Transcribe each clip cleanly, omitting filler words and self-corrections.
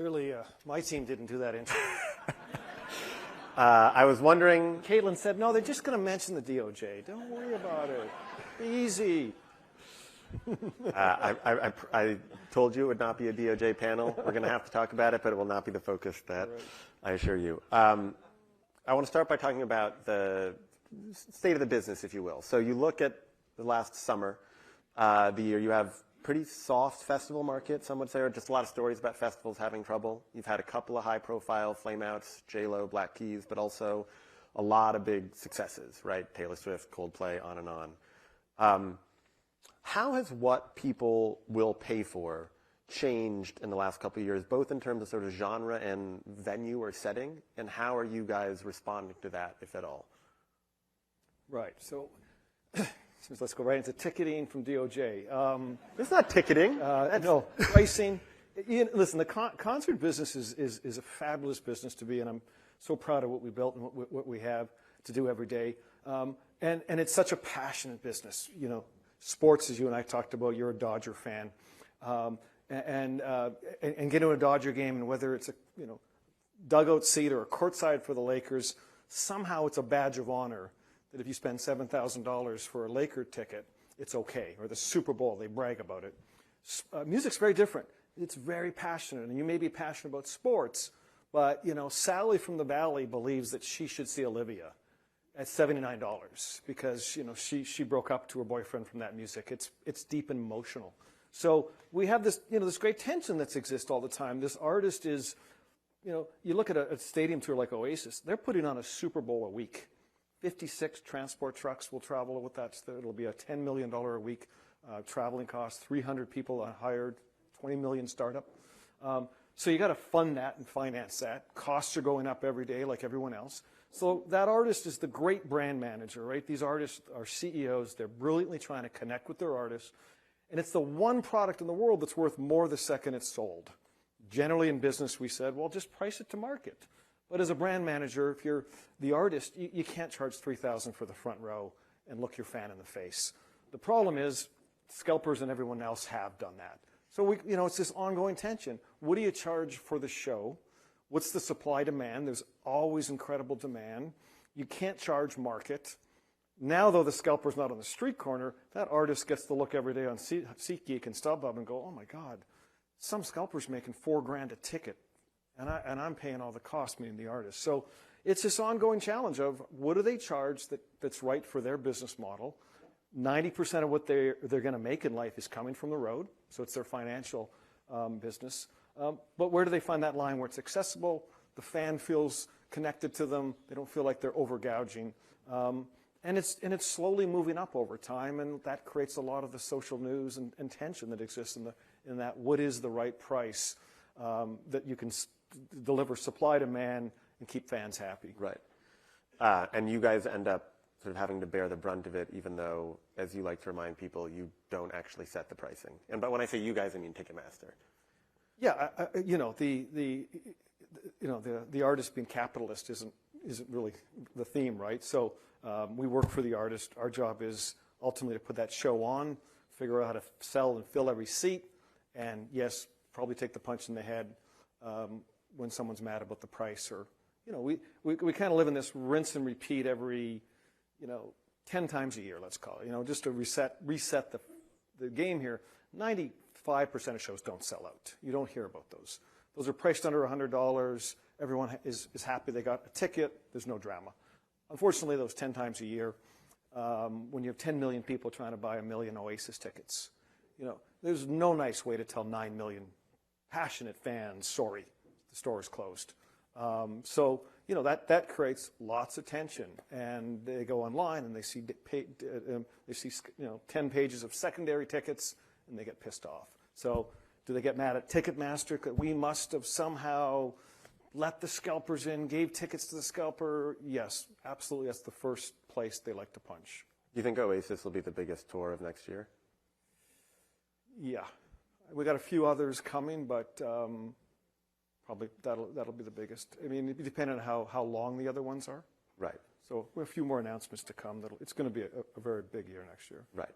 Clearly, my team didn't do that intro. I was wondering. Caitlin said, no, they're just going to mention the DOJ. Don't worry about it. Be easy. I told you it would not be a DOJ panel. We're going to have to talk about it, but it will not be the focus that I assure you. I want to start by talking about the state of the business, if you will. So you look at the last summer, the year, you have pretty soft festival market, some would say, or just a lot of stories about festivals having trouble. You've had a couple of high-profile flameouts, J-Lo, Black Keys, but also a lot of big successes, right? Taylor Swift, Coldplay, on and on. How has what people will pay for changed in the last couple of years, both in terms of sort of genre and venue or setting, and how are you guys responding to that, if at all? Right. So let's go right into ticketing from DOJ. It's not ticketing. No, pricing. Listen, the concert business is a fabulous business to be in. I'm so proud of what we built and what we have to do every day. And it's such a passionate business. You know, sports, as you and I talked about, you're a Dodger fan. And get to a Dodger game, and whether it's a dugout seat or a courtside for the Lakers, somehow it's a badge of honor that if you spend $7,000 for a Laker ticket, it's okay. Or the Super Bowl, they brag about it. Music's very different. It's very passionate, and you may be passionate about sports, but Sally from the Valley believes that she should see Olivia at $79 because she broke up to her boyfriend from that music. It's deep and emotional. So we have this this great tension that exists all the time. This artist is, you look at a stadium tour like Oasis, they're putting on a Super Bowl a week. 56 transport trucks will travel with that. It'll be a $10 million a week traveling cost, 300 people hired, 20 million startup. So you got to fund that and finance that. Costs are going up every day like everyone else. So that artist is the great brand manager, right? These artists are CEOs. They're brilliantly trying to connect with their artists. And it's the one product in the world that's worth more the second it's sold. Generally in business, we said, well, just price it to market. But as a brand manager, if you're the artist, you can't charge $3,000 for the front row and look your fan in the face. The problem is scalpers and everyone else have done that. So it's this ongoing tension. What do you charge for the show? What's the supply demand? There's always incredible demand. You can't charge market. Now, though, the scalper's not on the street corner, that artist gets to look every day on SeatGeek and StubHub and go, oh my God, some scalper's making $4,000 a ticket. And I'm paying all the costs, meaning the artist. So it's this ongoing challenge of what do they charge that's right for their business model. 90% of what they're going to make in life is coming from the road, so it's their financial business. But where do they find that line where it's accessible, the fan feels connected to them, they don't feel like they're overgouging. And it's slowly moving up over time, and that creates a lot of the social news and tension that exists in that what is the right price that you can deliver supply demand and keep fans happy. Right. And you guys end up sort of having to bear the brunt of it, even though, as you like to remind people, you don't actually set the pricing. But when I say you guys, I mean Ticketmaster. Yeah, the artist being capitalist isn't really the theme, right? So we work for the artist. Our job is ultimately to put that show on, figure out how to sell and fill every seat, and yes, probably take the punch in the head when someone's mad about the price. Or we kind of live in this rinse and repeat every 10 times a year, let's call it, just to reset the game here. 95% of shows don't sell out. You don't hear about those. Those are priced under $100. Everyone is happy they got a ticket. There's no drama. Unfortunately, those 10 times a year, when you have 10 million people trying to buy 1 million Oasis tickets, there's no nice way to tell 9 million passionate fans, sorry, the store is closed. So that creates lots of tension, and they go online and they see 10 pages of secondary tickets, and they get pissed off. So do they get mad at Ticketmaster? We must have somehow let the scalpers in, gave tickets to the scalper. Yes, absolutely. That's the first place they like to punch. Do you think Oasis will be the biggest tour of next year? Yeah. We got a few others coming, but probably that'll be the biggest. I mean, it depends on how long the other ones are. Right. So we have a few more announcements to come. It's going to be a very big year next year. Right.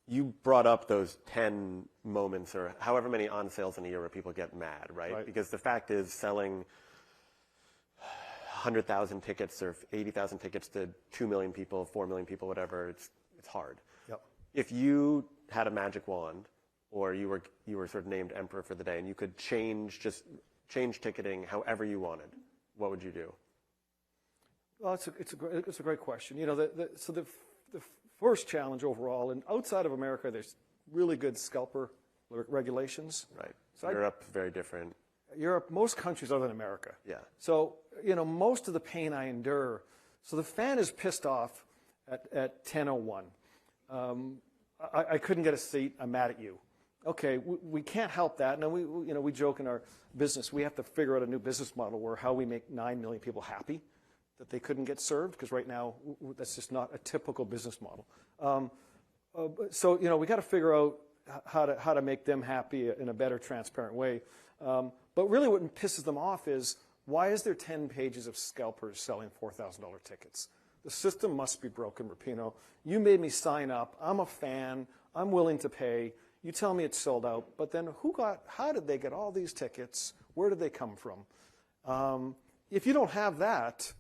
you brought up those 10 moments or however many on sales in a year where people get mad, right? Because the fact is selling 100,000 tickets or 80,000 tickets to 2 million people, 4 million people, whatever, it's hard. Yep. If you had a magic wand or you were sort of named emperor for the day and you could change ticketing however you wanted, what would you do? Well, it's a great question. You know, the first challenge overall, and outside of America, there's really good scalper regulations. Right. So Europe, very different. Europe, most countries other than America. Yeah. So, you know, most of the pain I endure. So the fan is pissed off at 10:01. I couldn't get a seat. I'm mad at you. Okay, we can't help that. No, we joke in our business. We have to figure out a new business model where how we make 9 million people happy that they couldn't get served, because right now that's just not a typical business model. So, you know, we got to figure out how to make them happy in a better, transparent way. But really what pisses them off is, why is there 10 pages of scalpers selling $4,000 tickets? The system must be broken, Rapino. You made me sign up. I'm a fan. I'm willing to pay. You tell me it's sold out. But then how did they get all these tickets? Where did they come from? If you don't have that,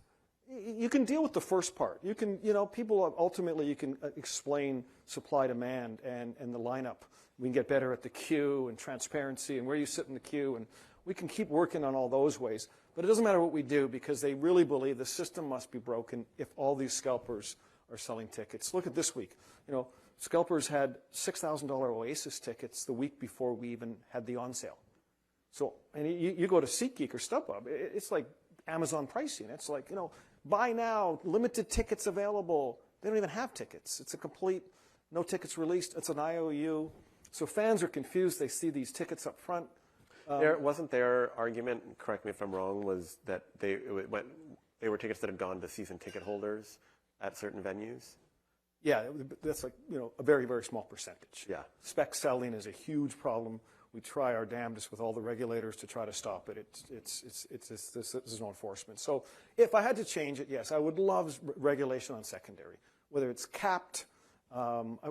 you can deal with the first part. You can, you know, people ultimately, you can explain supply, demand, and the lineup. We can get better at the queue and transparency and where you sit in the queue, and we can keep working on all those ways. But it doesn't matter what we do, because they really believe the system must be broken if all these scalpers are selling tickets. Look at this week. You know, scalpers had $6,000 Oasis tickets the week before we even had the on sale. So, and you go to SeatGeek or StubHub, it's like Amazon pricing. It's like, you know, buy now, limited tickets available. They don't even have tickets. It's a complete no tickets released. It's an IOU. So fans are confused. They see these tickets up front. Wasn't their argument, correct me if I'm wrong, was that they were tickets that had gone to season ticket holders at certain venues? Yeah, that's like, you know, a very, very small percentage. Yeah. Spec selling is a huge problem. We try our damnedest with all the regulators to try to stop it. There's no enforcement. So if I had to change it, yes, I would love regulation on secondary, whether it's capped.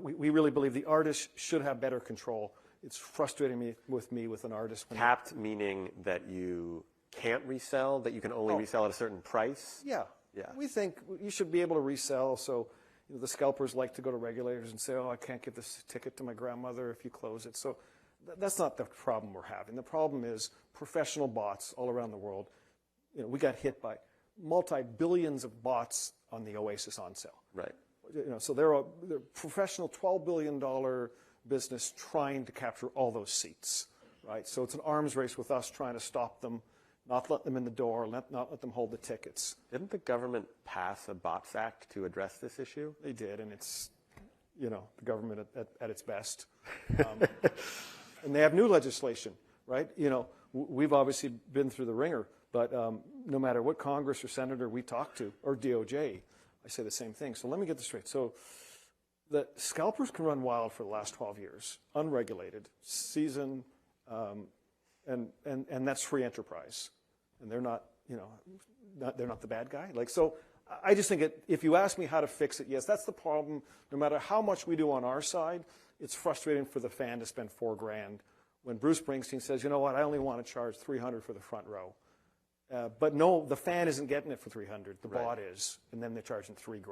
We really believe the artist should have better control. It's frustrating me with an artist. Capped meaning that you can't resell, that you can only resell at a certain price? Yeah. Yeah. We think you should be able to resell. So, you know, the scalpers like to go to regulators and say, oh, I can't give this ticket to my grandmother if you close it. So that's not the problem we're having. The problem is professional bots all around the world. You know, we got hit by multi-billions of bots on the Oasis on sale. Right. You know, so they're a professional $12 billion business trying to capture all those seats, right? So it's an arms race with us trying to stop them, not let them in the door, not let them hold the tickets. Didn't the government pass a Bots Act to address this issue? They did, and it's, you know, the government at its best. And they have new legislation, right? You know, we've obviously been through the ringer, but no matter what Congress or senator we talk to, or DOJ, I say the same thing. So let me get this straight. So the scalpers can run wild for the last 12 years, unregulated, season, and that's free enterprise. And they're not, you know, they're not the bad guy. Like, so I just think if you ask me how to fix it, yes, that's the problem. No matter how much we do on our side, it's frustrating for the fan to spend $4,000 when Bruce Springsteen says, you know what, I only want to charge $300 for the front row. But no, the fan isn't getting it for $300. The bot is, and then they're charging $3,000.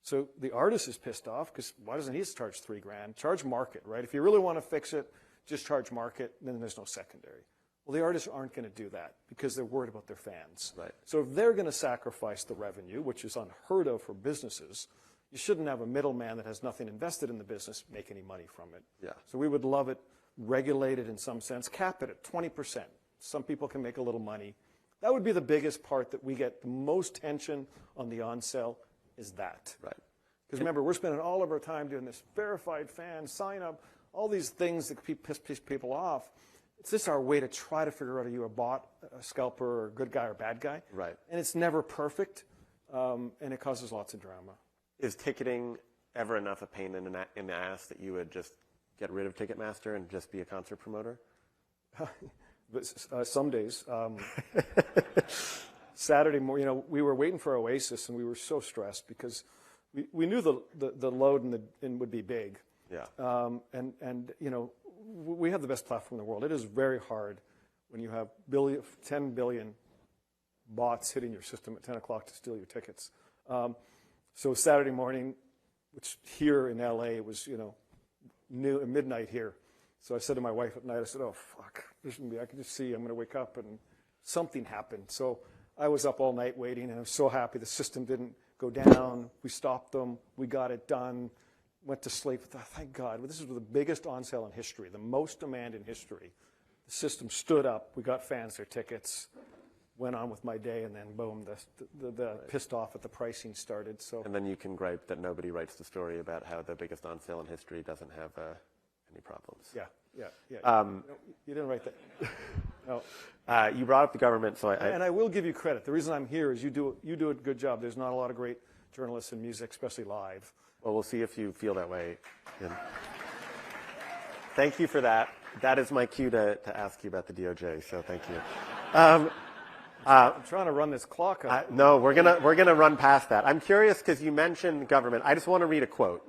So the artist is pissed off because why doesn't he charge $3,000? Charge market, right? If you really want to fix it, just charge market, and then there's no secondary. Well, the artists aren't going to do that because they're worried about their fans. Right. So if they're going to sacrifice the revenue, which is unheard of for businesses, you shouldn't have a middleman that has nothing invested in the business make any money from it. Yeah. So we would love it regulated in some sense, cap it at 20%. Some people can make a little money. That would be the biggest part that we get the most tension on the on sale is that. Right. Because remember, we're spending all of our time doing this verified fan, sign up, all these things that piss people off. It's just our way to try to figure out are you a bot, a scalper, or a good guy or bad guy. Right. And it's never perfect, and it causes lots of drama. Is ticketing ever enough a pain in the ass that you would just get rid of Ticketmaster and just be a concert promoter? But some days. Saturday morning, you know, we were waiting for Oasis, and we were so stressed because we knew the load and would be big. Yeah. And we have the best platform in the world. It is very hard when you have 10 billion bots hitting your system at 10 o'clock to steal your tickets. So Saturday morning, which here in LA it was midnight here. So I said to my wife at night, I said, "Oh fuck, I can just see I'm going to wake up," and something happened. So I was up all night waiting, and I was so happy the system didn't go down. We stopped them. We got it done. Went to sleep. Thank God. This is the biggest on sale in history, the most demand in history. The system stood up. We got fans their tickets. Went on with my day, and then boom, the pissed off at the pricing started. So. And then you can gripe that nobody writes the story about how the biggest on sale in history doesn't have any problems. Yeah. You didn't write that. No. You brought up the government, so and I will give you credit. The reason I'm here is you do a good job. There's not a lot of great journalists in music, especially live. Well, we'll see if you feel that way. Thank you for that. That is my cue to ask you about the DOJ. So thank you. I'm trying to run this clock up. No, we're gonna run past that. I'm curious because you mentioned government. I just want to read a quote.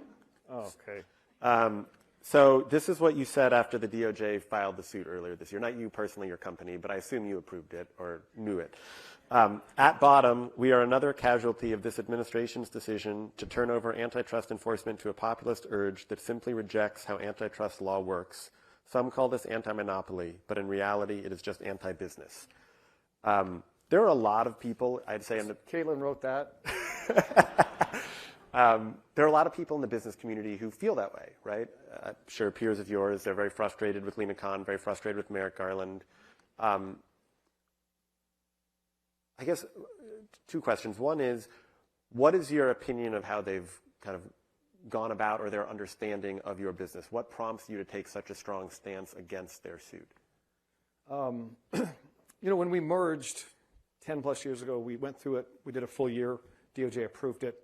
Oh, okay. So this is what you said after the DOJ filed the suit earlier this year. Not you personally, your company, but I assume you approved it or knew it. At bottom, we are another casualty of this administration's decision to turn over antitrust enforcement to a populist urge that simply rejects how antitrust law works. Some call this anti-monopoly, but in reality, it is just anti-business. There are a lot of people, I'd say... Caitlin wrote that. There are a lot of people in the business community who feel that way, right? I'm sure peers of yours, they're very frustrated with Lena Khan, very frustrated with Merrick Garland. I guess two questions. One is, what is your opinion of how they've kind of gone about or their understanding of your business? What prompts you to take such a strong stance against their suit? When we merged 10 plus years ago, we went through it. We did a full year. DOJ approved it.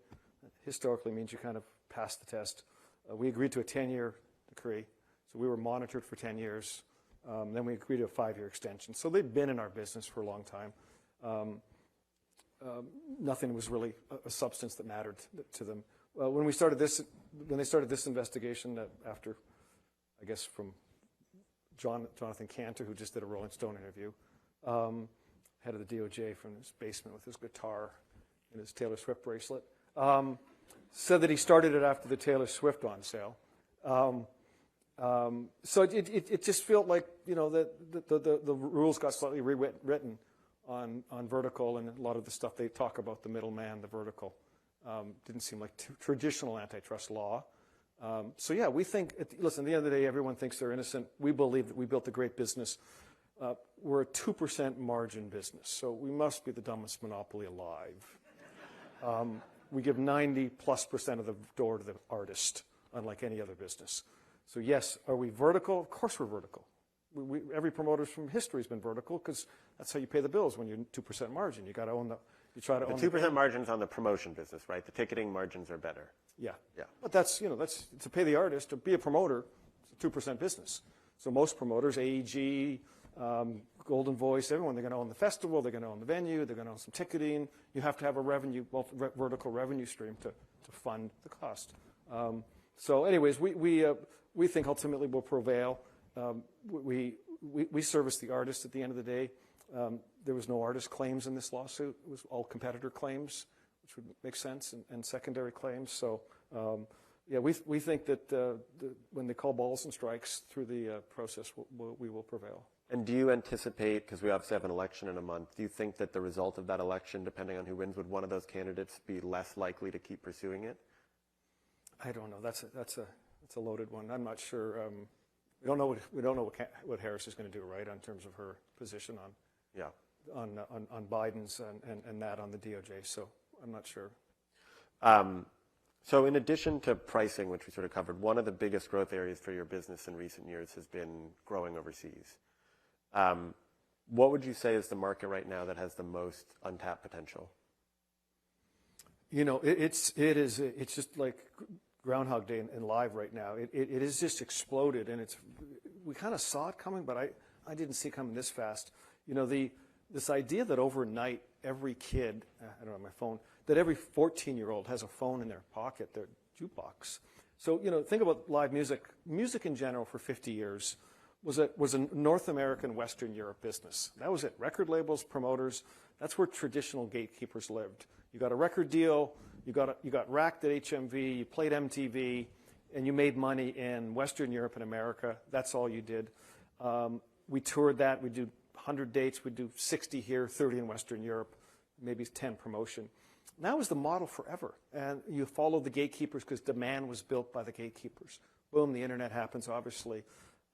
Historically means you kind of passed the test. We agreed to a 10-year decree. So we were monitored for 10 years. Then we agreed to a 5-year extension. So they've been in our business for a long time. Nothing was really a substance that mattered to them. When they started this investigation, after, I guess, from Jonathan Cantor, who just did a Rolling Stone interview, head of the DOJ from his basement with his guitar and his Taylor Swift bracelet, said that he started it after the Taylor Swift on sale. So it just felt like the rules got slightly rewritten on vertical, and a lot of the stuff they talk about, the middleman, the vertical, didn't seem like traditional antitrust law. So yeah, we think, listen, at the end of the day, everyone thinks they're innocent. We believe that we built a great business. We're a 2% margin business, so we must be the dumbest monopoly alive. We give 90+% of the door to the artist, unlike any other business. So yes, are we vertical? Of course we're vertical. Every promoter from history has been vertical because that's how you pay the bills when you're 2% margin. You got to own you try to own the 2% margins on the promotion business, right? The ticketing margins are better. Yeah. But that's to pay the artist, to be a promoter, it's a 2% business. So most promoters, AEG, Golden Voice, everyone, they're going to own the festival, they're going to own the venue, they're going to own some ticketing. You have to have a vertical revenue stream to fund the cost. So anyways, we think ultimately we'll prevail. We service the artist at the end of the day. There was no artist claims in this lawsuit. It was all competitor claims, which would make sense, and secondary claims. So yeah, we think that when they call balls and strikes through the process, we will prevail. And do you anticipate, because we obviously have an election in a month, do you think that the result of that election, depending on who wins, would one of those candidates be less likely to keep pursuing it? I don't know. That's a loaded one. I'm not sure. We don't know what Harris is going to do, right, in terms of her position on Biden's and that on the DOJ. So I'm not sure. So in addition to pricing, which we sort of covered, one of the biggest growth areas for your business in recent years has been growing overseas. What would you say is the market right now that has the most untapped potential? It's just like Groundhog Day in live right now. It has just exploded, and we kind of saw it coming, but I didn't see it coming this fast. This idea that overnight every kid, I don't have my phone, that every 14-year-old has a phone in their pocket, their jukebox. So, think about live music. Music in general for 50 years was a North American, Western Europe business. That was it. Record labels, promoters, that's where traditional gatekeepers lived. You got a record deal, you got racked at HMV, you played MTV, and you made money in Western Europe and America. That's all you did. We toured that. We'd do 100 dates. We'd do 60 here, 30 in Western Europe, maybe 10 promotion. That was the model forever. And you followed the gatekeepers because demand was built by the gatekeepers. Boom, the internet happens, obviously.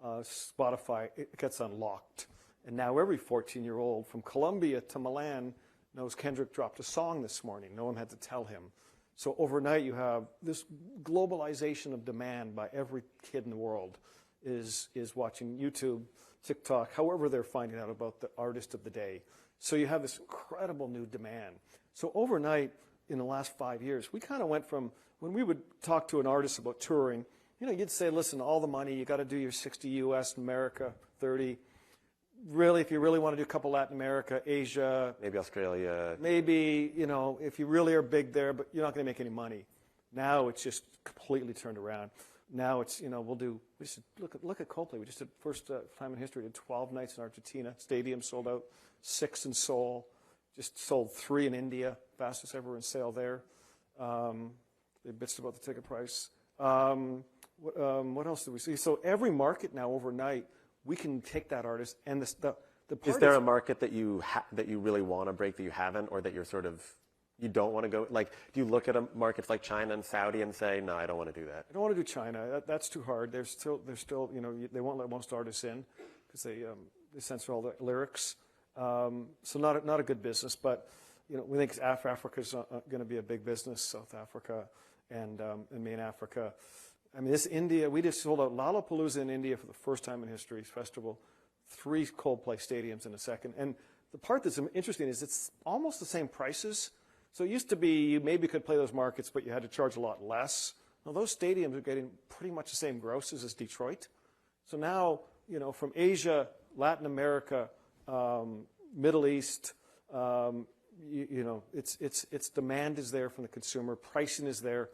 Spotify, it gets unlocked. And now every 14-year-old from Colombia to Milan knows Kendrick dropped a song this morning. No one had to tell him. So overnight you have this globalization of demand by every kid in the world is watching YouTube, TikTok, however they're finding out about the artist of the day. So you have this incredible new demand. So overnight, in the last 5 years, we kind of went from, when we would talk to an artist about touring, you'd say, listen, all the money, you got to do your 60 US, America, 30. Really, if you really want to do a couple Latin America, Asia. Maybe Australia. Maybe, if you really are big there, but you're not going to make any money. Now it's just completely turned around. Now it's, we should look at Coldplay. We just did, first time in history, did 12 nights in Argentina. Stadium sold out, 6 in Seoul. Just sold 3 in India, fastest ever in sale there. They bitched about the ticket price. What else did we see? So every market now overnight, we can take that artist and the part is there a market that you really want to break that you haven't, or that you're sort of you don't want to go? Like, do you look at markets like China and Saudi and say, no, I don't want to do that? I don't want to do China. That's too hard. They're still they won't let most artists in because they censor all the lyrics. So not a good business, but we think Africa's going to be a big business. South Africa and main Africa. I mean, this India, we just sold out Lollapalooza in India for the first time in history, festival, 3 Coldplay stadiums in a second. And the part that's interesting is it's almost the same prices. So it used to be you maybe could play those markets, but you had to charge a lot less. Now those stadiums are getting pretty much the same grosses as Detroit. So now, from Asia, Latin America, Middle East, it's demand is there from the consumer, pricing is there.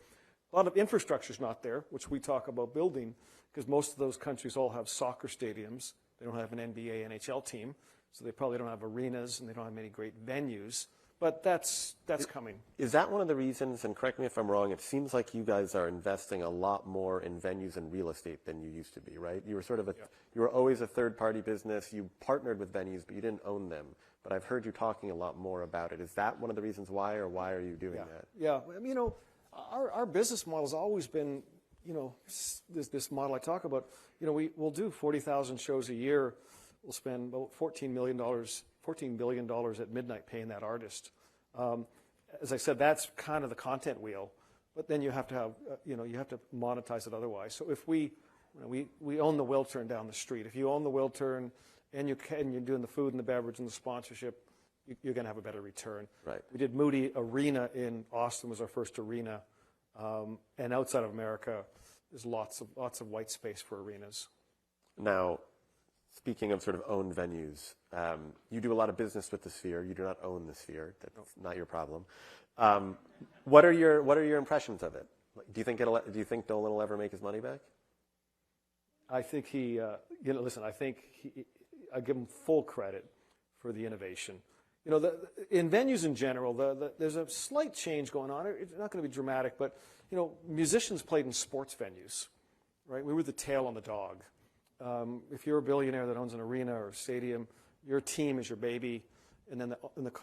A lot of infrastructure is not there, which we talk about building, because most of those countries all have soccer stadiums. They don't have an NBA, NHL team, so they probably don't have arenas, and they don't have many great venues. But that's coming. Is that one of the reasons, and correct me if I'm wrong, it seems like you guys are investing a lot more in venues and real estate than you used to be, right? You were sort of you were always a third-party business. You partnered with venues, but you didn't own them. But I've heard you talking a lot more about it. Is that one of the reasons why, or why are you doing that? Yeah, I mean, our business model has always been, this model I talk about. We'll do 40,000 shows a year. We'll spend about $14 billion at midnight paying that artist. As I said, that's kind of the content wheel. But then you have to have, you have to monetize it otherwise. So if we own the Wiltern down the street. If you own the Wiltern and you're doing the food and the beverage and the sponsorship, you're going to have a better return. Right. We did Moody Arena in Austin, was our first arena, and outside of America, there's lots of white space for arenas. Now, speaking of sort of owned venues, you do a lot of business with the Sphere. You do not own the Sphere. That's not your problem. What are your impressions of it? Do you think Nolan will ever make his money back? I think listen. I think I give him full credit for the innovation. In venues in general, there's a slight change going on. It's not going to be dramatic, but musicians played in sports venues, right? We were the tail on the dog. If you're a billionaire that owns an arena or a stadium, your team is your baby, and then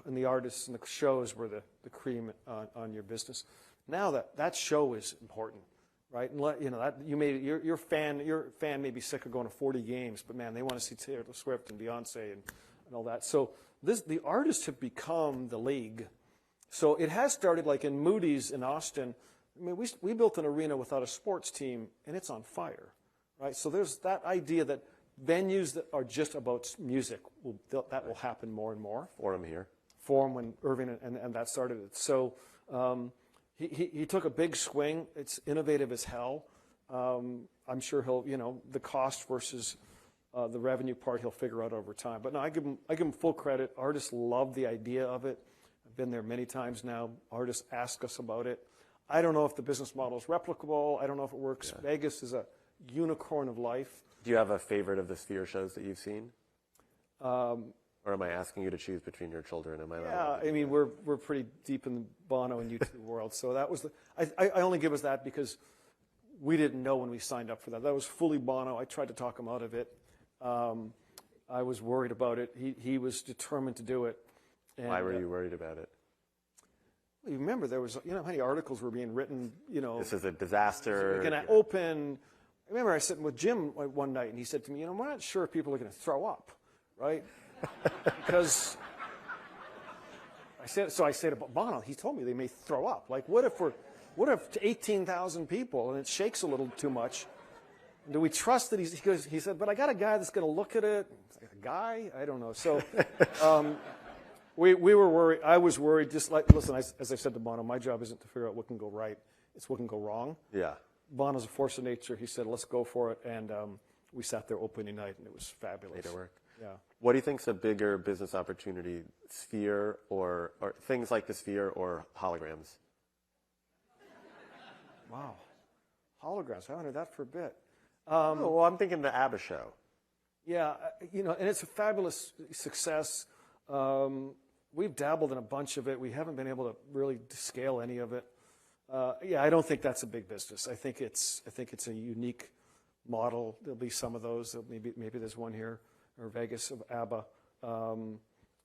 the artists and the shows were the cream on your business. Now that show is important, right? And your fan may be sick of going to 40 games, but man, they want to see Taylor Swift and Beyonce and all that. So the artists have become the league. So it has started like in Moody's in Austin. I mean, we built an arena without a sports team, and it's on fire, right? So there's that idea that venues that are just about music that will happen more and more. Forum here. Forum when Irving and that started it. So he took a big swing. It's innovative as hell. I'm sure he'll the cost versus the revenue part he'll figure out over time. But no, I give him full credit. Artists love the idea of it. I've been there many times now. Artists ask us about it. I don't know if the business model is replicable. I don't know if it works. Yeah. Vegas is a unicorn of life. Do you have a favorite of the Sphere shows that you've seen? Or am I asking you to choose between your children? Yeah, I mean, we're pretty deep in the Bono and U2 world. So that was I only give us that because we didn't know when we signed up for that. That was fully Bono. I tried to talk him out of it. I was worried about it. He was determined to do it. And, why were you worried about it? You remember there was, how many articles were being written, This is a disaster. We're going to open. I remember I was sitting with Jim one night, and he said to me, we're not sure if people are going to throw up, right? Because I said about Bono, he told me they may throw up. Like, what if 18,000 people and it shakes a little too much? Do we trust that he said, but I got a guy that's going to look at it. A guy? I don't know. So we were worried. I was worried. Just like, listen, as I said to Bono, my job isn't to figure out what can go right. It's what can go wrong. Yeah. Bono's a force of nature. He said, let's go for it. And we sat there opening night, and it was fabulous. Made it work. Yeah. What do you think's a bigger business opportunity, Sphere or things like the Sphere or holograms? Wow. Holograms. I haven't heard that for a bit. Well, I'm thinking the ABBA show. Yeah, and it's a fabulous success. We've dabbled in a bunch of it. We haven't been able to really scale any of it. I don't think that's a big business. I think it's a unique model. There'll be some of those. Maybe there's one here or Vegas of ABBA.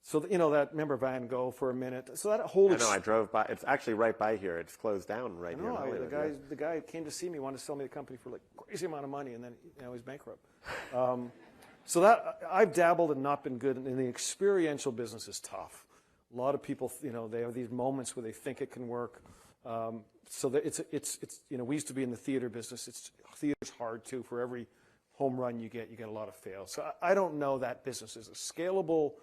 So that, remember Van Gogh for a minute. So that whole. I know. I drove by. It's actually right by here. It's closed down right here in Hollywood. The guy came to see me, wanted to sell me the company for like crazy amount of money, and then he's bankrupt. So that I've dabbled and not been good. And the experiential business is tough. A lot of people, they have these moments where they think it can work. So that it's we used to be in the theater business. Theater's hard too. For every home run you get a lot of fails. So I don't know that business is a scalable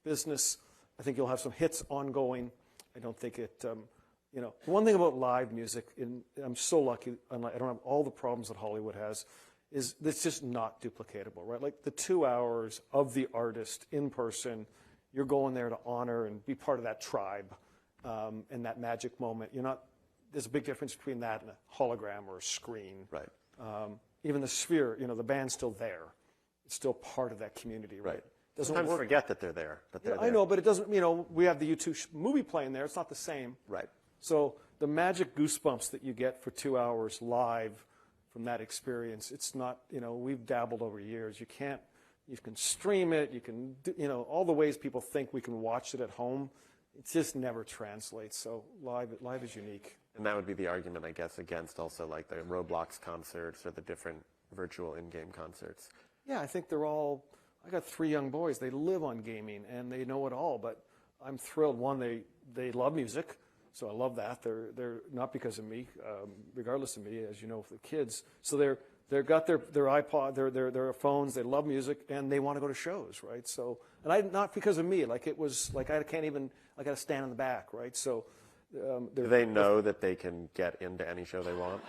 business. I think you'll have some hits ongoing. I don't think it. One thing about live music, and I'm so lucky. I don't have all the problems that Hollywood has. Is it's just not duplicatable, right? Like the 2 hours of the artist in person, you're going there to honor and be part of that tribe, and that magic moment. There's a big difference between that and a hologram or a screen. Right. Even the Sphere, the band's still there. It's still part of that community, right? Doesn't Sometimes work. forget that they're there, but they're there. I know, but it doesn't. We have the U2 movie playing there. It's not the same. Right. So the magic goosebumps that you get for 2 hours live from that experience, it's not. We've dabbled over years. You can stream it. You can do, all the ways people think we can watch it at home. It just never translates. So live is unique. And that would be the argument, I guess, against also like the Roblox concerts or the different virtual in-game concerts. Yeah, I think they're all. I got 3 young boys. They live on gaming and they know it all. But I'm thrilled. One, they love music, so I love that. They're not because of me, regardless of me, as you know, for the kids. So they've got their iPod, their phones. They love music and they want to go to shows, right? So not because of me. Like it was like I can't even. I got to stand in the back, right? So. Do they know that they can get into any show they want?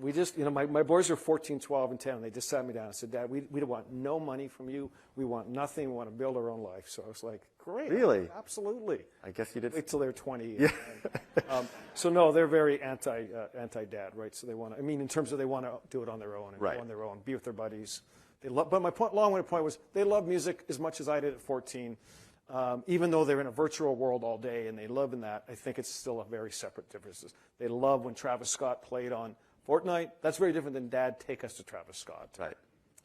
We just, my boys are 14, 12, and 10, and they just sat me down and said, Dad, we don't want no money from you. We want nothing. We want to build our own life. So I was like, great. Really? Absolutely. I guess you did. Wait till they're 20. Yeah. So no, they're very anti-dad, right? So they want to, in terms of they want to do it on their own and right. go on their own, be with their buddies. But my long-winded point was they love music as much as I did at 14. Even though they're in a virtual world all day and they live in that, I think it's still a very separate difference. They love when Travis Scott played on Fortnite. That's very different than Dad, take us to Travis Scott. Right.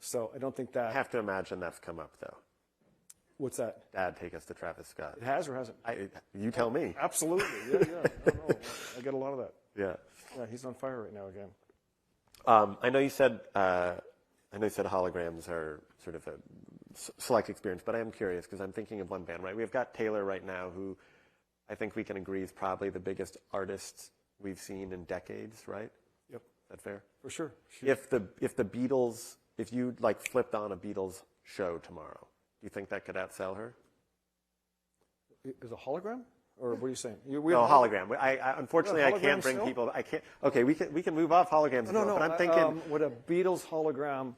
So I don't think that. I have to imagine that's come up, though. What's that? Dad, take us to Travis Scott. It has or hasn't? You tell me. Absolutely. Yeah. I don't know. I get a lot of that. Yeah. Yeah, he's on fire right now again. I know you said holograms are sort of a select experience, but I am curious because I'm thinking of one band, right? We've got Taylor right now, who I think we can agree is probably the biggest artist we've seen in decades, right? Yep. Is that fair? For sure. If the Beatles, if you like flipped on a Beatles show tomorrow, do you think that could outsell her? Is it a hologram? Or what are you saying? Hologram. Unfortunately, I can't bring still? people. I can't. Okay, we can move off holograms. No. But I'm thinking, would a Beatles hologram?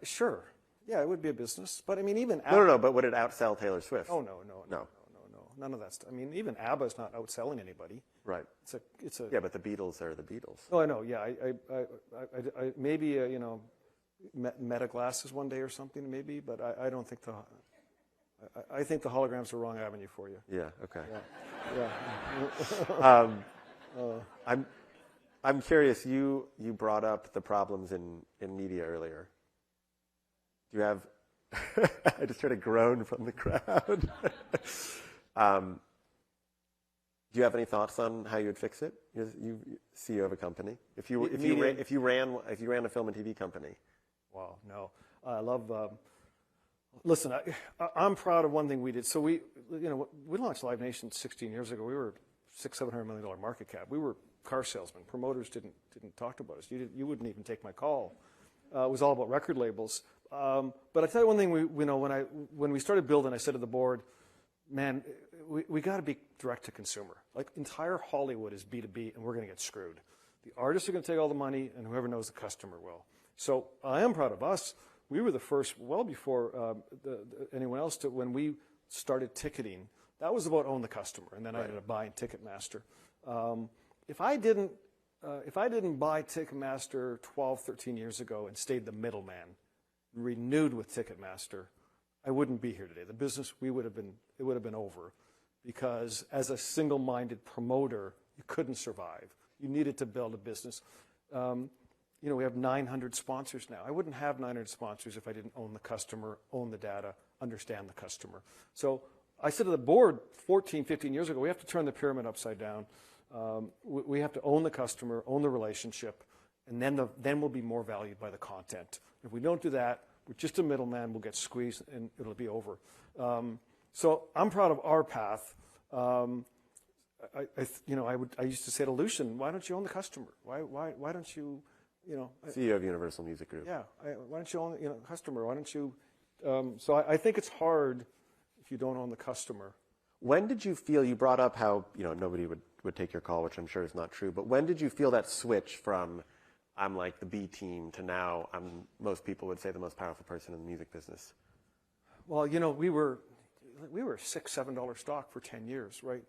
Sure. Yeah, it would be a business. But even no. But would it outsell Taylor Swift? Oh no. none of that stuff. I mean, even ABBA's not outselling anybody. Right. It's a. Yeah, but the Beatles are the Beatles. Oh, I know. Yeah, I maybe Meta glasses one day or something, maybe. But I don't think I think the holograms are the wrong avenue for you. Yeah. Okay. Yeah. I'm curious. You brought up the problems in media earlier. Do you have? I just heard a groan from the crowd. Do you have any thoughts on how you would fix it? You CEO of a company. If you ran a film and TV company. Wow. No. I love. Listen, I'm proud of one thing we did. So we launched Live Nation 16 years ago. We were $600-700 million market cap. We were car salesmen. Promoters didn't talk about us. You wouldn't even take my call. It was all about record labels. But I tell you one thing. When we started building, I said to the board, man, we got to be direct to consumer. Like entire Hollywood is B2B, and we're going to get screwed. The artists are going to take all the money, and whoever knows the customer will. So I am proud of us. We were the first, well before anyone else, when we started ticketing. That was about own the customer, and then I ended up buying Ticketmaster. If I didn't buy Ticketmaster 12, 13 years ago and stayed the middleman, renewed with Ticketmaster, I wouldn't be here today. The business it would have been over, because as a single-minded promoter, you couldn't survive. You needed to build a business. We have 900 sponsors now. I wouldn't have 900 sponsors if I didn't own the customer, own the data, understand the customer. So I said to the board 14, 15 years ago, we have to turn the pyramid upside down. We have to own the customer, own the relationship, and then we'll be more valued by the content. If we don't do that, we're just a middleman. We'll get squeezed, and it'll be over. So I'm proud of our path. I used to say to Lucian, why don't you own the customer? Why don't you, CEO of Universal Music Group. Yeah. Why don't you own the customer? Why don't you? So I think it's hard if you don't own the customer. When did you feel, you brought up how nobody would take your call, which I'm sure is not true, but when did you feel that switch from I'm like the B team to now I'm, most people would say, the most powerful person in the music business? Well, we were $6, $7 stock for 10 years, right?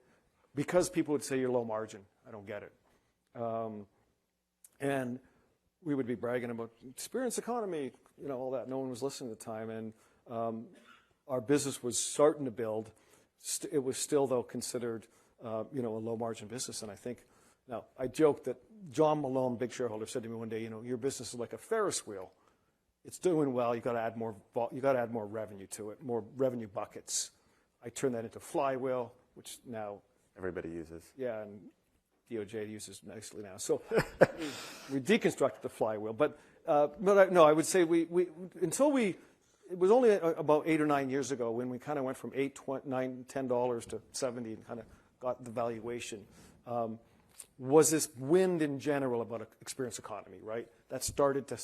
Because people would say you're low margin. I don't get it. And we would be bragging about experience economy, all that. No one was listening at the time. And our business was starting to build. It was still, though, considered, a low-margin business. And I think, now, I joked that John Malone, big shareholder, said to me one day, your business is like a Ferris wheel. It's doing well. You got to add more. You got to add more revenue to it, more revenue buckets. I turned that into flywheel, which now everybody uses. Yeah, and DOJ uses nicely now. So we deconstructed the flywheel. But no, I would say it was only about 8 or 9 years ago when we kind of went from $8, $9, $10 to $70 and kind of got the valuation. Was this wind in general about experience economy, right? That started to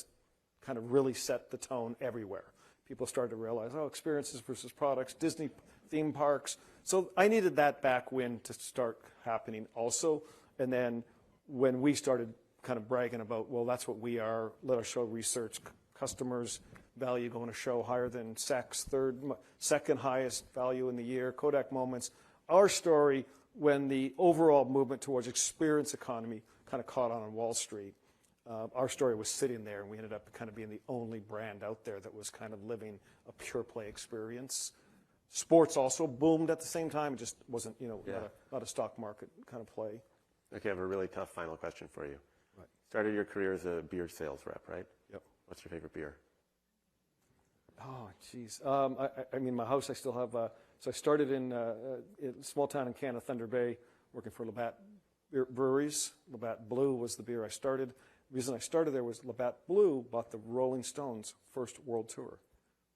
kind of really set the tone everywhere. People started to realize, experiences versus products, Disney theme parks. So I needed that back wind to start happening also. And then when we started kind of bragging about, well, that's what we are, let us show research, customers value going to show higher than sex, second highest value in the year, Kodak Moments. Our story, when the overall movement towards experience economy kind of caught on Wall Street, our story was sitting there, and we ended up kind of being the only brand out there that was kind of living a pure play experience. Sports also boomed at the same time. It just wasn't, not a stock market kind of play. Okay, I have a really tough final question for you. Right. Started your career as a beer sales rep, right? Yep. What's your favorite beer? Oh, geez. I mean, my house, I still have, so I started in a small town in Canada, Thunder Bay, working for Labatt Breweries. Labatt Blue was the beer I started. The reason I started there was Labatt Blue bought the Rolling Stones' first world tour.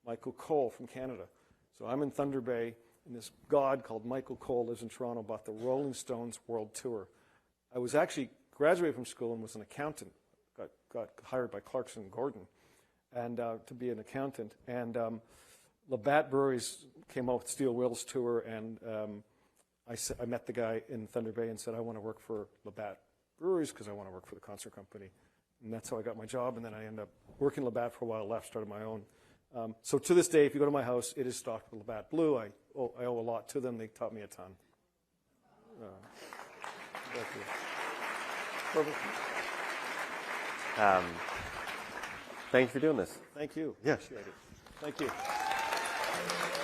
Michael Cole from Canada. So I'm in Thunder Bay, and this god called Michael Cole lives in Toronto, bought the Rolling Stones world tour. I was actually graduated from school and was an accountant, got hired by Clarkson Gordon and to be an accountant. And Labatt Breweries came out with Steel Wheels tour, and I met the guy in Thunder Bay and said, I want to work for Labatt Breweries because I want to work for the concert company. And that's how I got my job, and then I ended up working Labatt for a while, left, started my own. So to this day, if you go to my house, it is stocked with Labatt Blue. I I owe a lot to them. They taught me a ton. Thank you. Perfect. Thank you for doing this. Thank you. Yeah. Appreciate it. Thank you.